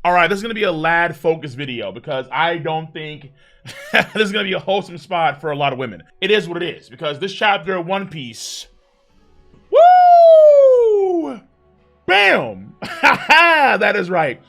All right, this is gonna be a lad focused video because I don't think this is gonna be a wholesome spot for a lot of women. It is what it is because this chapter of One Piece, woo, bam, that is right.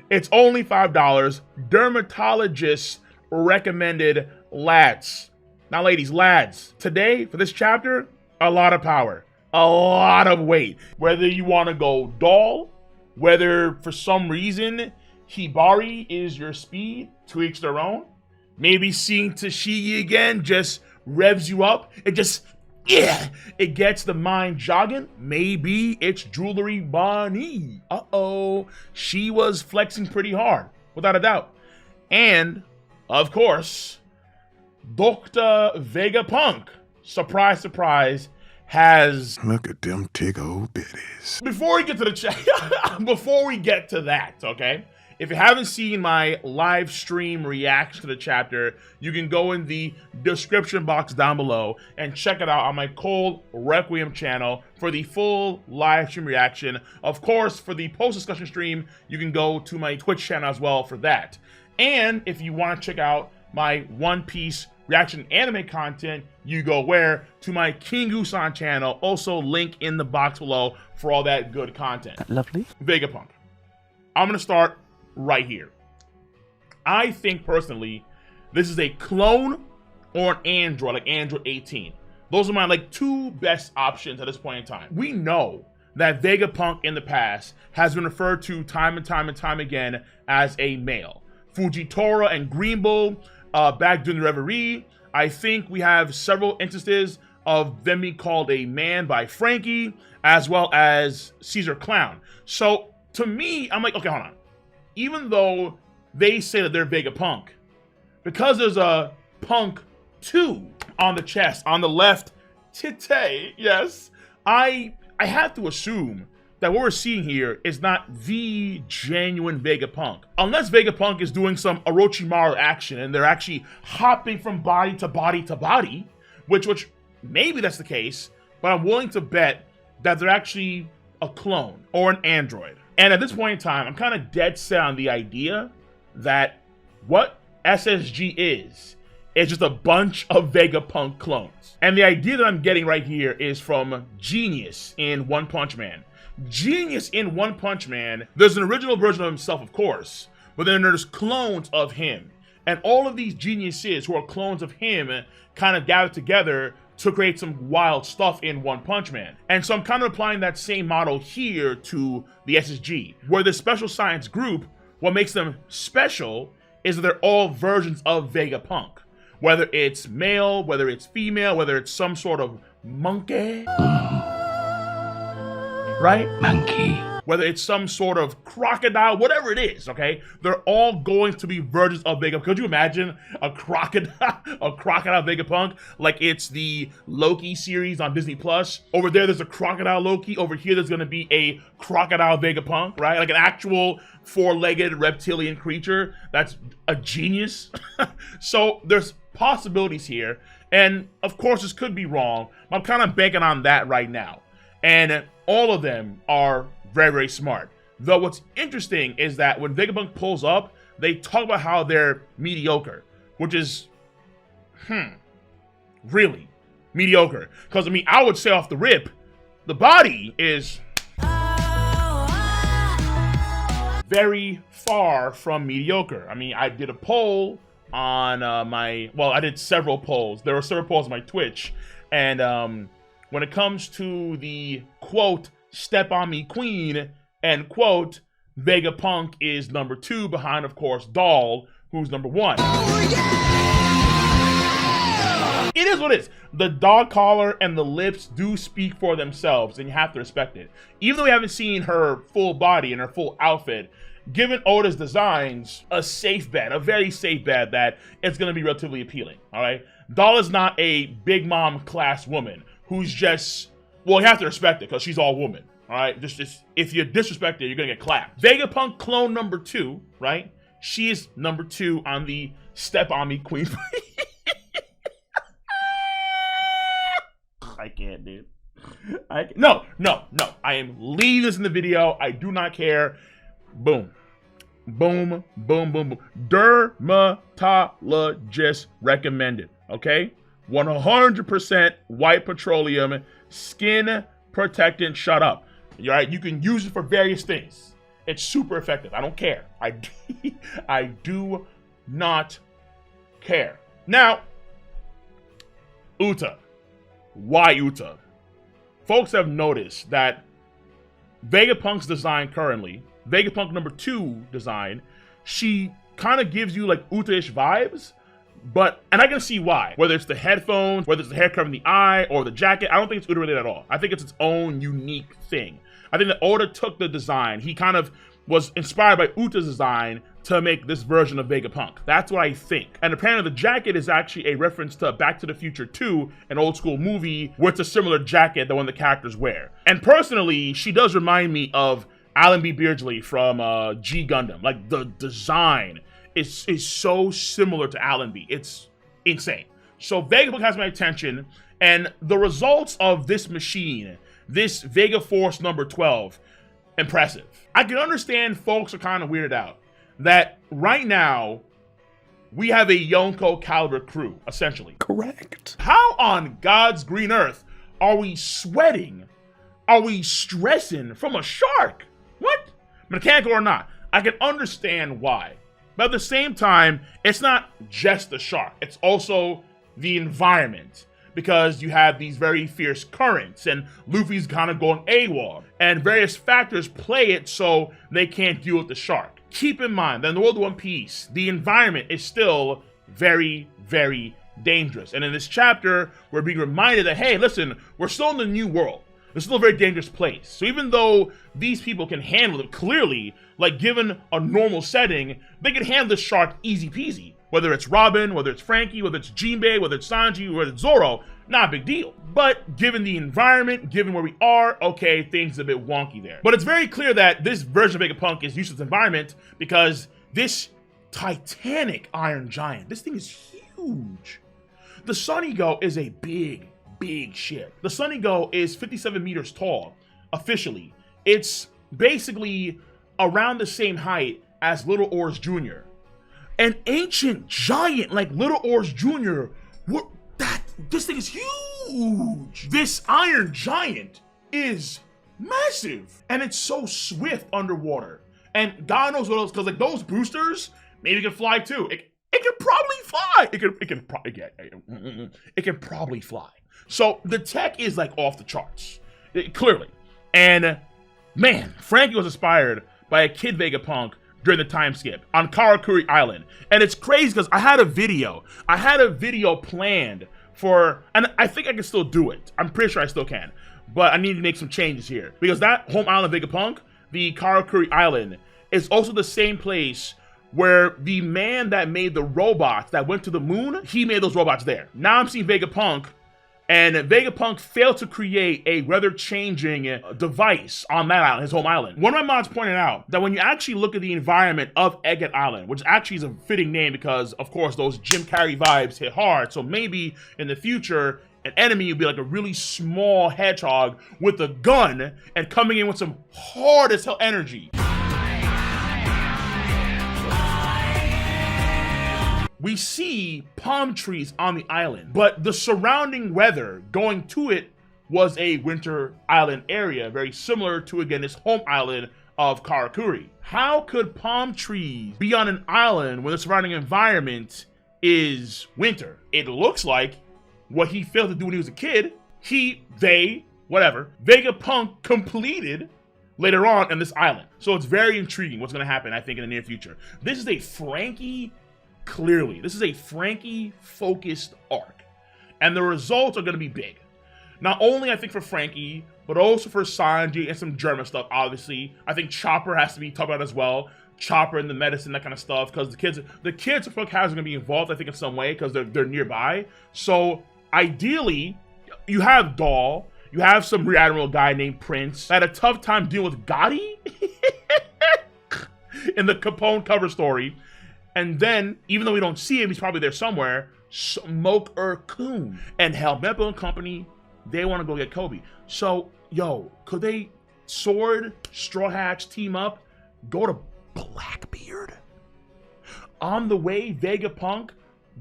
It's only $5. Dermatologist recommended lads. Now, ladies, lads, today for this chapter, a lot of power, a lot of weight. Whether you want to go doll, whether for some reason Hibari is your speed, to each their own. Maybe seeing Tashigi again just revs you up. It just, yeah, it gets the mind jogging. Maybe it's Jewelry Bonnie. Uh-oh, she was flexing pretty hard, without a doubt. And, of course, Dr. Vegapunk, surprise, surprise, has... Look at them tig old bitties. Before we get to the before we get to that, okay? If you haven't seen my live stream reaction to the chapter, you can go in the description box down below and check it out on my Cold Requiem channel for the full live stream reaction. Of course, for the post-discussion stream, you can go to my Twitch channel as well for that. And if you want to check out my One Piece reaction anime content, you go where? To my Kingu-san channel, also link in the box below for all that good content. Lovely. Vegapunk. I'm going to start right here. I think personally, this is a clone or an android, like Android 18. Those are my two best options at this point in time. We know that Vegapunk in the past has been referred to time and time again as a male. Fujitora and Green Bull, back during the Reverie, I think we have several instances of them being called a man by Frankie, as well as Caesar Clown. So to me, I'm like, okay, hold on. Even though they say that they're Vegapunk, because there's a Punk 2 on the chest, on the left titty, yes, I have to assume that what we're seeing here is not the genuine Vegapunk. Unless Vegapunk is doing some Orochimaru action and they're actually hopping from body to body to body, which maybe that's the case, but I'm willing to bet that they're actually a clone or an android. And at this point in time, I'm kind of dead set on the idea that what SSG is just a bunch of Vegapunk clones. And the idea that I'm getting right here is from Genius in One Punch Man. Genius in One Punch Man, there's an original version of himself, of course, but then there's clones of him. And all of these geniuses who are clones of him kind of gathered together to create some wild stuff in One Punch Man. And so I'm kind of applying that same model here to the SSG, where the Special Science Group, what makes them special is that they're all versions of Vegapunk. Whether it's male, whether it's female, whether it's some sort of monkey, right? Monkey. Whether it's some sort of crocodile, whatever it is, okay? They're all going to be versions of Vegapunk. Could you imagine a crocodile Vegapunk? Like it's the Loki series on Disney Plus. Over there's a crocodile Loki. Over here, there's gonna be a crocodile Vegapunk, right? Like an actual four-legged reptilian creature. That's a genius. So there's possibilities here. And of course, this could be wrong. But I'm kind of banking on that right now. And all of them are very, very smart. Though what's interesting is that when Vegapunk pulls up, they talk about how they're mediocre, which is, really mediocre. Because, I mean, I would say off the rip, the body is very far from mediocre. I mean, I did a poll on I did several polls. There were several polls on my Twitch. And when it comes to the, quote, step on me queen, end quote, Vegapunk is number 2 behind, of course, Doll, who's number 1. Oh, yeah! It is what it is. The dog collar and the lips do speak for themselves, and you have to respect it. Even though we haven't seen her full body and her full outfit, given Oda's designs, a safe bet, a very safe bet that it's going to be relatively appealing, all right? Doll is not a big mom class woman who's just... Well, you have to respect it because she's all woman, all right? Just if you disrespect her, you're gonna get clapped. Vegapunk clone number 2, right? She is number 2 on the Step On Me Queen. I can't, dude. No. I am leaving this in the video. I do not care. Boom. Boom, boom, boom, boom. Dermatologist recommended, okay? 100% white petroleum, skin protectant, shut up. All right, you can use it for various things. It's super effective. I don't care. I do not care. Now, Uta. Why Uta? Folks have noticed that Vegapunk's design currently, Vegapunk number 2 design, she kind of gives you like Uta-ish vibes, and I can see why. Whether it's the headphones, whether it's the hair covering the eye, or the jacket, I don't think it's Uta related at all. I think it's its own unique thing. I think that Oda took the design. He kind of was inspired by Uta's design to make this version of Vegapunk. That's what I think. And apparently the jacket is actually a reference to Back to the Future 2, an old school movie where it's a similar jacket that one of the characters wear. And personally, she does remind me of Alan B. Beardsley from G Gundam. Like, the design is so similar to Alan B. It's insane. So Vegapunk has my attention, and the results of this machine, this Vega Force number 12, impressive. I can understand folks are kind of weirded out that right now we have a Yonko caliber crew, essentially. Correct. How on God's green earth are we sweating? Are we stressing from a shark? What? Mechanical or not, I can understand why. But at the same time, it's not just the shark. It's also the environment. Because you have these very fierce currents, and Luffy's kind of going AWOL, and various factors play it so they can't deal with the shark. Keep in mind that in the world of One Piece, the environment is still very, very dangerous. And in this chapter, we're being reminded that, hey, listen, we're still in the new world. It's still a very dangerous place. So even though these people can handle it clearly, like given a normal setting, they can handle the shark easy peasy. Whether it's Robin, whether it's Frankie, whether it's Jinbei, whether it's Sanji, whether it's Zoro, not a big deal. But given the environment, given where we are, okay, things are a bit wonky there. But it's very clear that this version of Vegapunk is used to its environment because this titanic Iron Giant, this thing is huge. The Sun Ego is a big ship. The Sun Ego is 57 meters tall, officially. It's basically around the same height as Little Oars Jr. An ancient giant like Little Oars Jr. This thing is huge. This Iron Giant is massive, and it's so swift underwater. And God knows what else, because like those boosters, maybe it can fly too. It can probably fly. It can probably fly. So the tech is like off the charts, clearly. And man, Frankie was inspired by a kid Vegapunk during the time skip on Karakuri Island. And it's crazy because I had a video planned for, and I think I can still do it. I'm pretty sure I still can, but I need to make some changes here because that home island Vegapunk, the Karakuri Island, is also the same place where the man that made the robots that went to the moon, he made those robots there. Now I'm seeing Vegapunk, and Vegapunk failed to create a weather-changing device on that island, his home island. One of my mods pointed out that when you actually look at the environment of Egghead Island, which actually is a fitting name because, of course, those Jim Carrey vibes hit hard, so maybe in the future, an enemy would be like a really small hedgehog with a gun and coming in with some hard-as-hell energy. We see palm trees on the island, but the surrounding weather going to it was a winter island area, very similar to, again, his home island of Karakuri. How could palm trees be on an island when the surrounding environment is winter? It looks like what he failed to do when he was a kid, Vegapunk completed later on this island. So it's very intriguing what's gonna happen, I think, in the near future. This is a Frankie focused arc, and the results are going to be big. Not only, I think, for Frankie, but also for Sanji and some German stuff, obviously. I think Chopper has to be talked about as well. Chopper and the medicine, that kind of stuff, because the kids of Frank House are going to be involved, I think, in some way, because they're nearby. So, ideally, you have Doll, you have some Rear Admiral guy named Prince, that had a tough time dealing with Gotti in the Capone cover story. And then, even though we don't see him, he's probably there somewhere, Smoker Kun and Helmeppo and company, they want to go get Kobe. So, yo, could they Sword, Straw Hats team up, go to Blackbeard. On the way, Vegapunk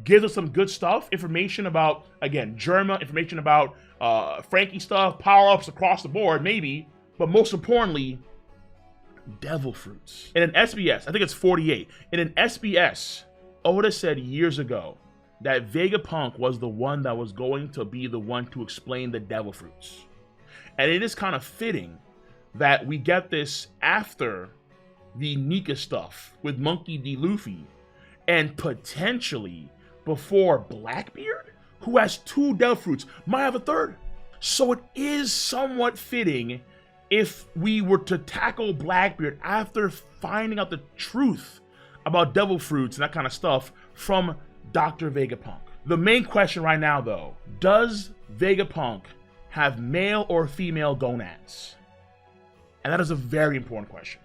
gives us some good stuff, information about, again, Germa, information about Frankie stuff, power-ups across the board, maybe, but most importantly, devil fruits. In an SBS, I think it's 48, in an SBS, Oda said years ago that Vegapunk was the one that was going to be the one to explain the devil fruits. And it is kind of fitting that we get this after the Nika stuff with Monkey D. Luffy, and potentially before Blackbeard, who has 2 devil fruits, might have a 3rd. So it is somewhat fitting if we were to tackle Blackbeard after finding out the truth about devil fruits and that kind of stuff from Dr. Vegapunk. The main question right now, though, does Vegapunk have male or female gonads? And that is a very important question.